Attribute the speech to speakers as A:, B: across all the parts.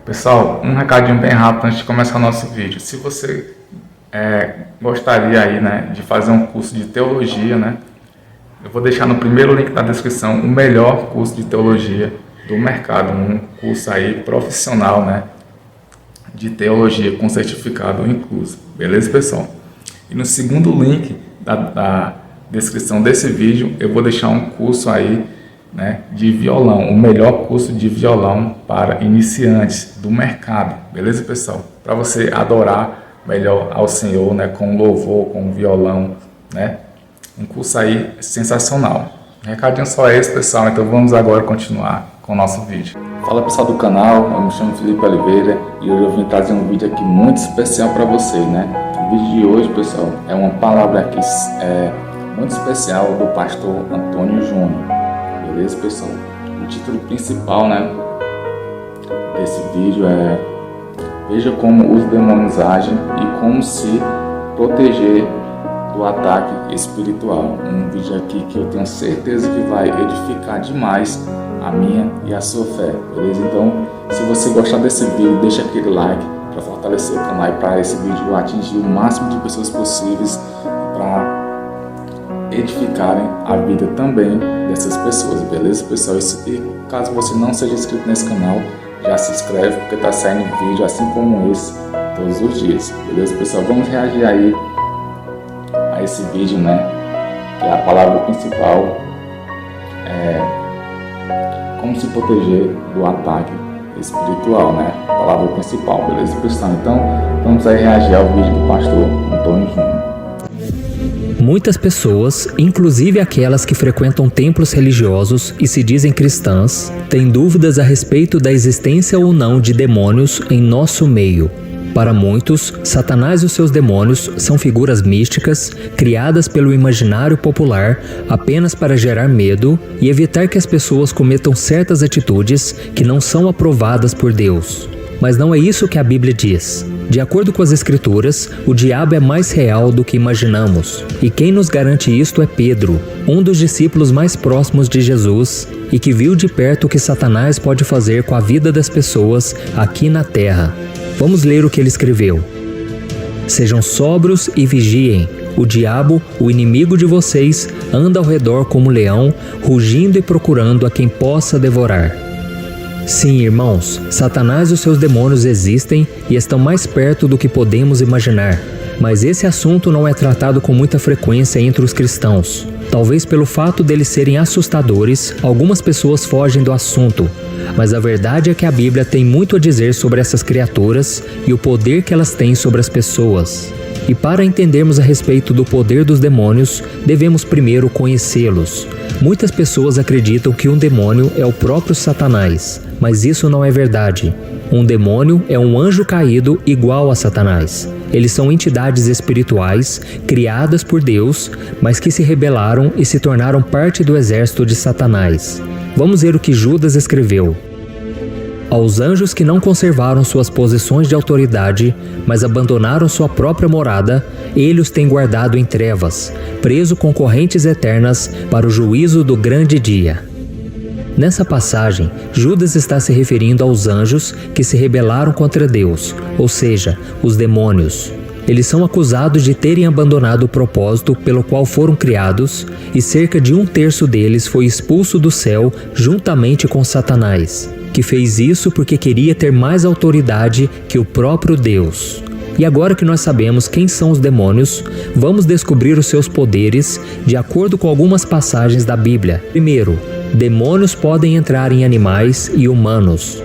A: Pessoal, um recadinho bem rápido antes de começar o nosso vídeo. Se você gostaria aí, né, de fazer um curso de teologia, né, eu vou deixar no primeiro link da descrição o melhor curso de teologia do mercado, um curso aí profissional, né, de teologia com certificado incluso. Beleza, pessoal? E no segundo link da descrição desse vídeo, eu vou deixar um curso aí, né, de violão, o melhor curso de violão para iniciantes do mercado. Beleza, pessoal? Para você adorar melhor ao Senhor, né, com louvor, com violão, né? Um curso aí sensacional. Recadinho só esse, pessoal. Então vamos agora continuar com o nosso vídeo. Fala, pessoal do canal, eu me chamo Felipe Oliveira e hoje eu vim trazer um vídeo aqui muito especial para vocês, né? O vídeo de hoje, pessoal, é uma palavra aqui muito especial do pastor Antônio Júnior. Beleza, pessoal? O título principal, né, desse vídeo é Veja como os demônios agem e como se proteger do ataque espiritual. Um vídeo aqui que eu tenho certeza que vai edificar demais a minha e a sua fé, beleza? Então, se você gostar desse vídeo, deixa aquele like para fortalecer o canal e para esse vídeo atingir o máximo de pessoas possíveis para edificarem a vida também dessas pessoas, beleza, pessoal? E caso você não seja inscrito nesse canal, já se inscreve porque tá saindo vídeo assim como esse todos os dias, beleza, pessoal? Vamos reagir aí a esse vídeo, né, que é a palavra principal, como se proteger do ataque espiritual, né, a palavra principal, beleza, pessoal? Então vamos aí reagir ao vídeo do pastor Antônio Júnior.
B: Muitas pessoas, inclusive aquelas que frequentam templos religiosos e se dizem cristãs, têm dúvidas a respeito da existência ou não de demônios em nosso meio. Para muitos, Satanás e os seus demônios são figuras místicas, criadas pelo imaginário popular apenas para gerar medo e evitar que as pessoas cometam certas atitudes que não são aprovadas por Deus. Mas não é isso que a Bíblia diz. De acordo com as Escrituras, o diabo é mais real do que imaginamos. E quem nos garante isto é Pedro, um dos discípulos mais próximos de Jesus e que viu de perto o que Satanás pode fazer com a vida das pessoas aqui na terra. Vamos ler o que ele escreveu. Sejam sóbrios e vigiem. O diabo, o inimigo de vocês, anda ao redor como leão, rugindo e procurando a quem possa devorar. Sim, irmãos, Satanás e os seus demônios existem e estão mais perto do que podemos imaginar. Mas esse assunto não é tratado com muita frequência entre os cristãos. Talvez pelo fato deles serem assustadores, algumas pessoas fogem do assunto. Mas a verdade é que a Bíblia tem muito a dizer sobre essas criaturas e o poder que elas têm sobre as pessoas. E para entendermos a respeito do poder dos demônios, devemos primeiro conhecê-los. Muitas pessoas acreditam que um demônio é o próprio Satanás, mas isso não é verdade. Um demônio é um anjo caído igual a Satanás. Eles são entidades espirituais, criadas por Deus, mas que se rebelaram e se tornaram parte do exército de Satanás. Vamos ver o que Judas escreveu. Aos anjos que não conservaram suas posições de autoridade, mas abandonaram sua própria morada, ele os tem guardado em trevas, preso com correntes eternas para o juízo do grande dia. Nessa passagem, Judas está se referindo aos anjos que se rebelaram contra Deus, ou seja, os demônios. Eles são acusados de terem abandonado o propósito pelo qual foram criados, e cerca de 1/3 deles foi expulso do céu juntamente com Satanás, que fez isso porque queria ter mais autoridade que o próprio Deus. E agora que nós sabemos quem são os demônios, vamos descobrir os seus poderes de acordo com algumas passagens da Bíblia. Primeiro, demônios podem entrar em animais e humanos.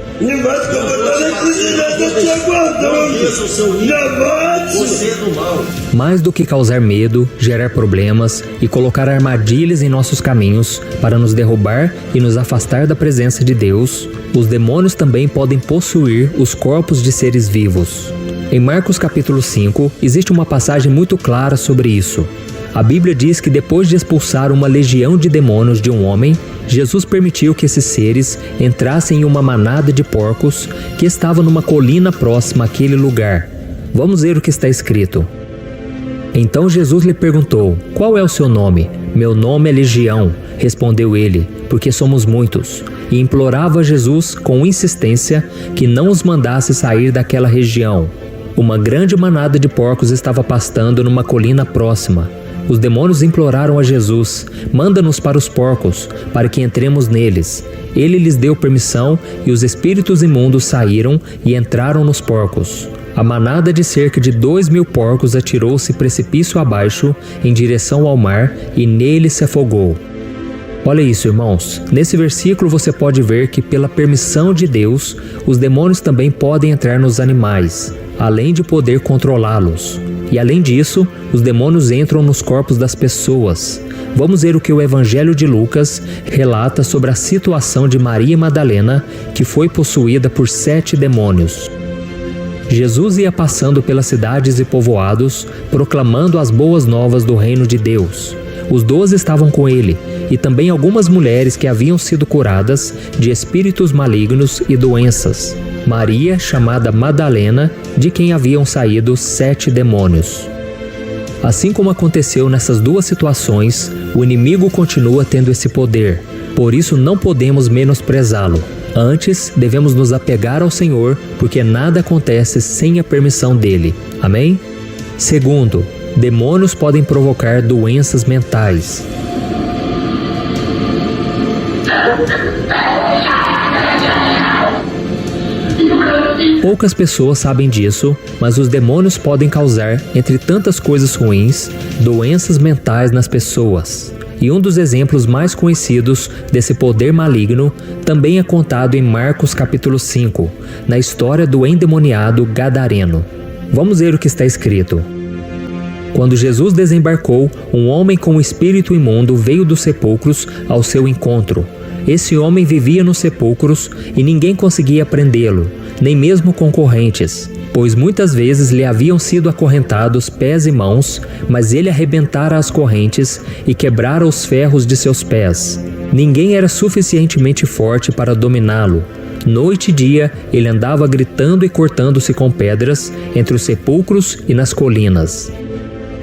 B: Mais do que causar medo, gerar problemas e colocar armadilhas em nossos caminhos para nos derrubar e nos afastar da presença de Deus, os demônios também podem possuir os corpos de seres vivos. Em Marcos capítulo 5, existe uma passagem muito clara sobre isso. A Bíblia diz que depois de expulsar uma legião de demônios de um homem, Jesus permitiu que esses seres entrassem em uma manada de porcos que estava numa colina próxima àquele lugar. Vamos ver o que está escrito. Então Jesus lhe perguntou: "Qual é o seu nome?" "Meu nome é Legião", respondeu ele, "porque somos muitos." e implorava a Jesus com insistência que não os mandasse sair daquela região. Uma grande manada de porcos estava pastando numa colina próxima. Os demônios imploraram a Jesus: manda-nos para os porcos, para que entremos neles. Ele lhes deu permissão e os espíritos imundos saíram e entraram nos porcos. A manada de cerca de 2.000 porcos atirou-se precipício abaixo em direção ao mar e nele se afogou. Olha isso, irmãos. Nesse versículo você pode ver que, pela permissão de Deus, os demônios também podem entrar nos animais, além de poder controlá-los. E além disso, os demônios entram nos corpos das pessoas. Vamos ver o que o Evangelho de Lucas relata sobre a situação de Maria Madalena, que foi possuída por 7 demônios. Jesus ia passando pelas cidades e povoados, proclamando as boas novas do reino de Deus. Os 12 estavam com ele, e também algumas mulheres que haviam sido curadas de espíritos malignos e doenças. Maria, chamada Madalena, de quem haviam saído 7 demônios. Assim como aconteceu nessas duas situações, o inimigo continua tendo esse poder. Por isso não podemos menosprezá-lo. Antes, devemos nos apegar ao Senhor, porque nada acontece sem a permissão dele. Amém? Segundo, demônios podem provocar doenças mentais. Poucas pessoas sabem disso, mas os demônios podem causar, entre tantas coisas ruins, doenças mentais nas pessoas. E um dos exemplos mais conhecidos desse poder maligno também é contado em Marcos capítulo 5, na história do endemoniado Gadareno. Vamos ver o que está escrito. Quando Jesus desembarcou, um homem com um espírito imundo veio dos sepulcros ao seu encontro. Esse homem vivia nos sepulcros e ninguém conseguia prendê-lo, nem mesmo concorrentes, pois muitas vezes lhe haviam sido acorrentados pés e mãos, mas ele arrebentara as correntes e quebrara os ferros de seus pés. Ninguém era suficientemente forte para dominá-lo. Noite e dia ele andava gritando e cortando-se com pedras entre os sepulcros e nas colinas.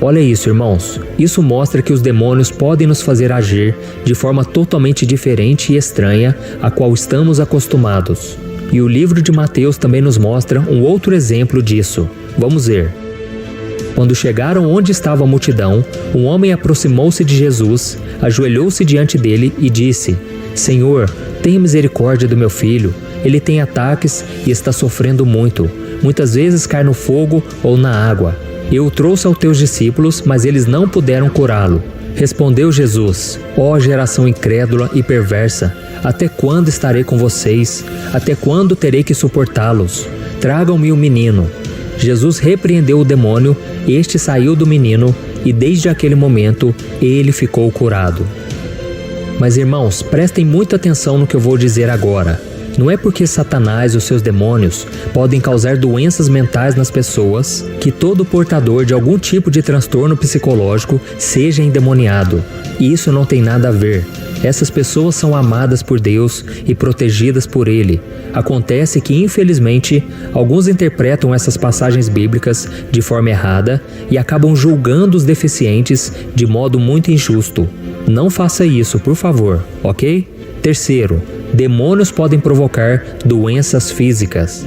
B: Olha isso, irmãos. Isso mostra que os demônios podem nos fazer agir de forma totalmente diferente e estranha à qual estamos acostumados. E o livro de Mateus também nos mostra um outro exemplo disso. Vamos ver. Quando chegaram onde estava a multidão, um homem aproximou-se de Jesus, ajoelhou-se diante dele e disse: Senhor, tenha misericórdia do meu filho. Ele tem ataques e está sofrendo muito. Muitas vezes cai no fogo ou na água. Eu o trouxe aos teus discípulos, mas eles não puderam curá-lo. Respondeu Jesus: Ó geração incrédula e perversa, até quando estarei com vocês? Até quando terei que suportá-los? Tragam-me o menino. Jesus repreendeu o demônio, este saiu do menino, e desde aquele momento ele ficou curado. Mas irmãos, prestem muita atenção no que eu vou dizer agora. Não é porque Satanás e os seus demônios podem causar doenças mentais nas pessoas que todo portador de algum tipo de transtorno psicológico seja endemoniado. E isso não tem nada a ver. Essas pessoas são amadas por Deus e protegidas por Ele. Acontece que, infelizmente, alguns interpretam essas passagens bíblicas de forma errada e acabam julgando os deficientes de modo muito injusto. Não faça isso, por favor, ok? Terceiro, demônios podem provocar doenças físicas.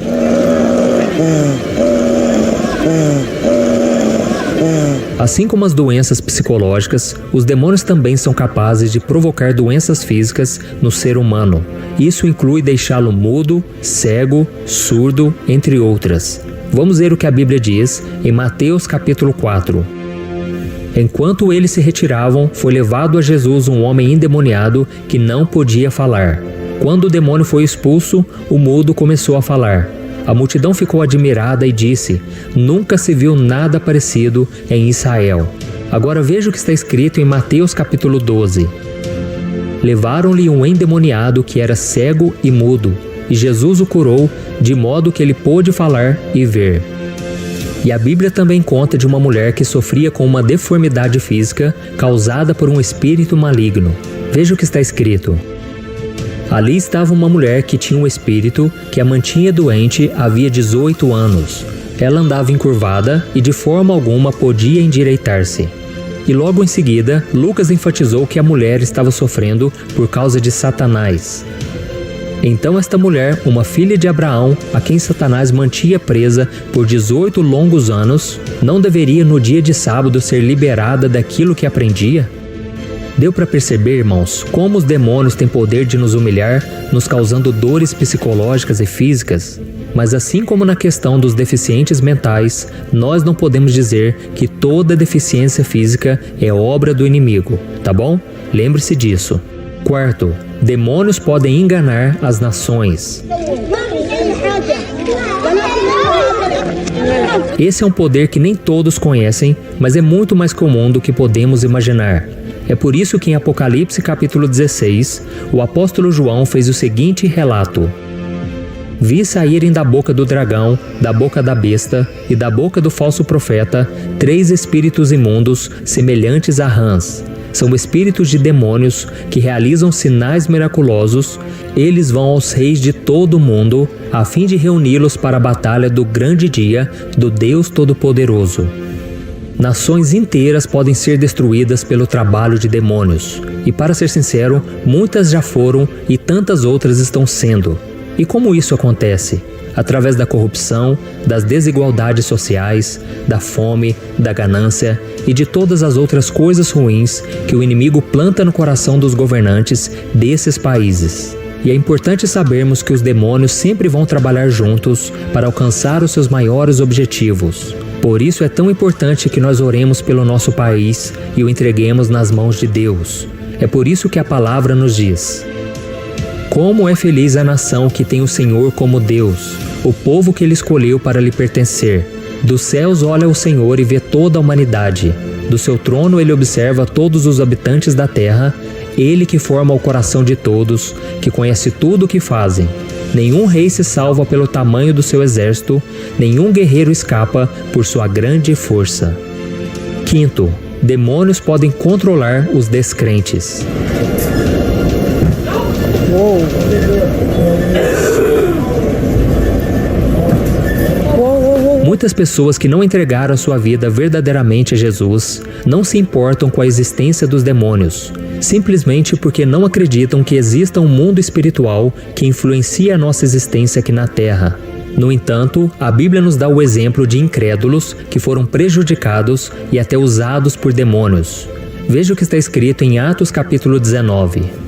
B: Assim como as doenças psicológicas, os demônios também são capazes de provocar doenças físicas no ser humano. Isso inclui deixá-lo mudo, cego, surdo, entre outras. Vamos ver o que a Bíblia diz em Mateus capítulo 4. Enquanto eles se retiravam, foi levado a Jesus um homem endemoniado que não podia falar. Quando o demônio foi expulso, o mudo começou a falar. A multidão ficou admirada e disse: Nunca se viu nada parecido em Israel. Agora veja o que está escrito em Mateus capítulo 12. Levaram-lhe um endemoniado que era cego e mudo, e Jesus o curou, de modo que ele pôde falar e ver. E a Bíblia também conta de uma mulher que sofria com uma deformidade física causada por um espírito maligno. Veja o que está escrito. Ali estava uma mulher que tinha um espírito que a mantinha doente havia 18 anos. Ela andava encurvada e de forma alguma podia endireitar-se. E logo em seguida, Lucas enfatizou que a mulher estava sofrendo por causa de Satanás. Então esta mulher, uma filha de Abraão, a quem Satanás mantinha presa por 18 longos anos, não deveria no dia de sábado ser liberada daquilo que aprendia? Deu para perceber, irmãos, como os demônios têm poder de nos humilhar, nos causando dores psicológicas e físicas? Mas assim como na questão dos deficientes mentais, nós não podemos dizer que toda deficiência física é obra do inimigo, tá bom? Lembre-se disso. Quarto, demônios podem enganar as nações. Esse é um poder que nem todos conhecem, mas é muito mais comum do que podemos imaginar. É por isso que em Apocalipse capítulo 16, o apóstolo João fez o seguinte relato: Vi saírem da boca do dragão, da boca da besta e da boca do falso profeta 3 espíritos imundos semelhantes a rãs. São espíritos de demônios que realizam sinais miraculosos. Eles vão aos reis de todo o mundo a fim de reuni-los para a batalha do grande dia do Deus Todo-Poderoso. Nações inteiras podem ser destruídas pelo trabalho de demônios. E para ser sincero, muitas já foram e tantas outras estão sendo. E como isso acontece? Através da corrupção, das desigualdades sociais, da fome, da ganância e de todas as outras coisas ruins que o inimigo planta no coração dos governantes desses países. E é importante sabermos que os demônios sempre vão trabalhar juntos para alcançar os seus maiores objetivos. Por isso é tão importante que nós oremos pelo nosso país e o entreguemos nas mãos de Deus. É por isso que a palavra nos diz: como é feliz a nação que tem o Senhor como Deus, o povo que Ele escolheu para lhe pertencer. Dos céus olha o Senhor e vê toda a humanidade. Do seu trono Ele observa todos os habitantes da terra. Ele que forma o coração de todos, que conhece tudo o que fazem. Nenhum rei se salva pelo tamanho do seu exército, nenhum guerreiro escapa por sua grande força. Quinto, demônios podem controlar os descrentes. Muitas pessoas que não entregaram sua vida verdadeiramente a Jesus não se importam com a existência dos demônios, simplesmente porque não acreditam que exista um mundo espiritual que influencia a nossa existência aqui na Terra. No entanto, a Bíblia nos dá o exemplo de incrédulos que foram prejudicados e até usados por demônios. Veja o que está escrito em Atos capítulo 19.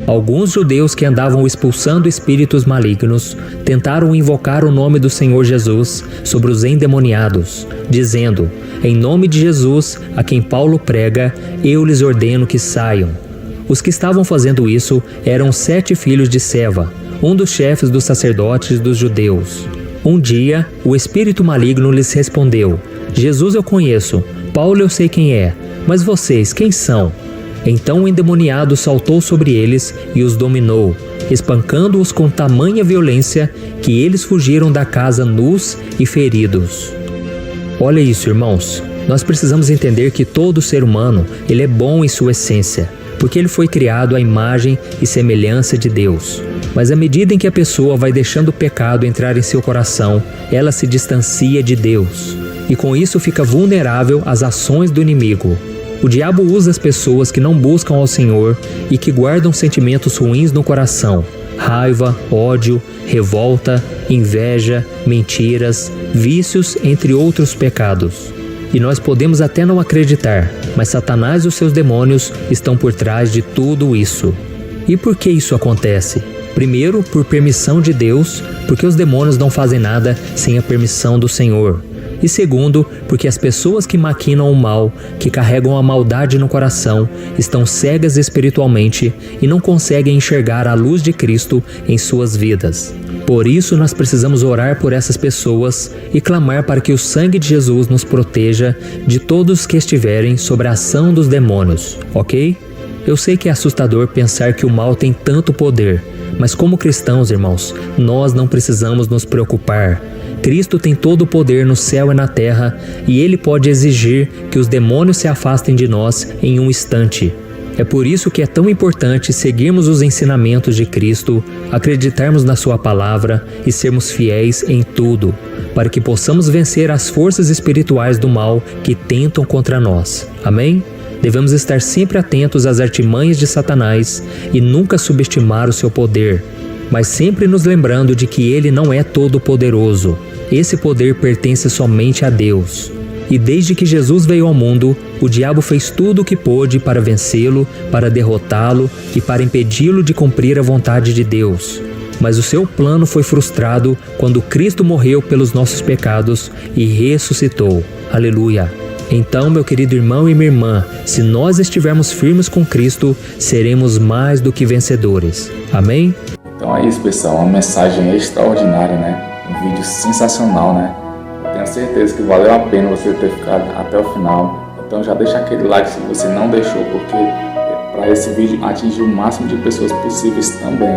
B: Alguns judeus que andavam expulsando espíritos malignos tentaram invocar o nome do Senhor Jesus sobre os endemoniados, dizendo: em nome de Jesus, a quem Paulo prega, eu lhes ordeno que saiam. Os que estavam fazendo isso eram 7 filhos de Seva, um dos chefes dos sacerdotes dos judeus. Um dia, o espírito maligno lhes respondeu: Jesus eu conheço, Paulo eu sei quem é, mas vocês quem são? Então o endemoniado saltou sobre eles e os dominou, espancando-os com tamanha violência que eles fugiram da casa nus e feridos. Olha isso, irmãos. Nós precisamos entender que todo ser humano, ele é bom em sua essência, porque ele foi criado à imagem e semelhança de Deus. Mas à medida em que a pessoa vai deixando o pecado entrar em seu coração, ela se distancia de Deus, e com isso fica vulnerável às ações do inimigo. O diabo usa as pessoas que não buscam ao Senhor e que guardam sentimentos ruins no coração: raiva, ódio, revolta, inveja, mentiras, vícios, entre outros pecados. E nós podemos até não acreditar, mas Satanás e os seus demônios estão por trás de tudo isso. E por que isso acontece? Primeiro, por permissão de Deus, porque os demônios não fazem nada sem a permissão do Senhor. E segundo, porque as pessoas que maquinam o mal, que carregam a maldade no coração, estão cegas espiritualmente e não conseguem enxergar a luz de Cristo em suas vidas. Por isso nós precisamos orar por essas pessoas e clamar para que o sangue de Jesus nos proteja de todos que estiverem sob a ação dos demônios, ok? Eu sei que é assustador pensar que o mal tem tanto poder, mas como cristãos, irmãos, nós não precisamos nos preocupar. Cristo tem todo o poder no céu e na terra, e Ele pode exigir que os demônios se afastem de nós em um instante. É por isso que é tão importante seguirmos os ensinamentos de Cristo, acreditarmos na Sua palavra e sermos fiéis em tudo, para que possamos vencer as forças espirituais do mal que tentam contra nós. Amém? Devemos estar sempre atentos às artimanhas de Satanás e nunca subestimar o seu poder. mas sempre nos lembrando de que Ele não é todo-poderoso. Esse poder pertence somente a Deus. E desde que Jesus veio ao mundo, o diabo fez tudo o que pôde para vencê-lo, para derrotá-lo e para impedi-lo de cumprir a vontade de Deus. Mas o seu plano foi frustrado quando Cristo morreu pelos nossos pecados e ressuscitou. Aleluia! Então, meu querido irmão e minha irmã, se nós estivermos firmes com Cristo, seremos mais do que vencedores. Amém?
A: Então é isso, pessoal. Uma mensagem extraordinária, né? Um vídeo sensacional, né? Eu tenho certeza que valeu a pena você ter ficado até o final. Então já deixa aquele like se você não deixou, porque para esse vídeo atingir o máximo de pessoas possíveis também.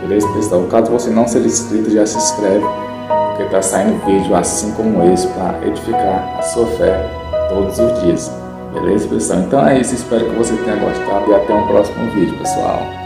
A: Beleza, pessoal? Caso você não seja inscrito, já se inscreve, porque está saindo vídeo assim como esse para edificar a sua fé todos os dias. Beleza, pessoal? Então é isso. Espero que você tenha gostado e até um próximo vídeo, pessoal.